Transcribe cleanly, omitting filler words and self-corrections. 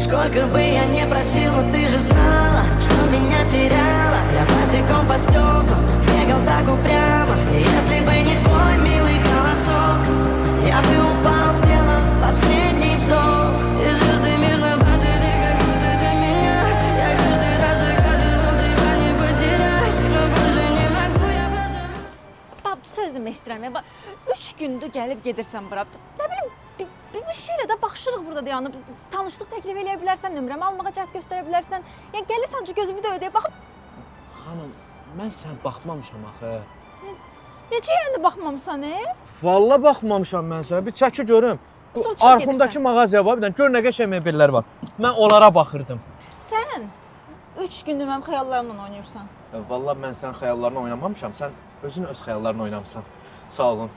Сколько бы я не просил, но ты же знала, что меня теряла. Я босиком по стеклам бегал так упрямо. И если бы не твой милый голосок, я бы упал, сделав последний вздох. И звезды между ты как будто для меня. Я каждый раз загадывал тебя не потерять, но больше не могу, я просто... Bab, söz demək istəyirəm ya. 3 gündür gəlib gedirsən bura. Nə bilim, bir şeylə də baxışırıq burada dayanıb. Tanışlıq təklif eləyə bilərsən, nömrəmi almağa cəhd göstərə bilərsən. Yəni gəlirsən ki, gözümü də ödəyə baxıb. Xanım, mən sən baxmamışam axı. Necə yəni baxmamısan, Vallahi baxmamışam mən sənə. Bir çəki görüm. Bu Sonra çıxıb arxındakı gedirsən. mağazaya bax, bir dənə gör nə qəşəng mebellər var. Mən onlara baxırdım. Sən 3 gündür mənim xəyallarımla oynayırsan. Vallahi mən sənin xəyallarına oynamamışam. Sən özün öz xəyallarına oynamısan. Sağ olun.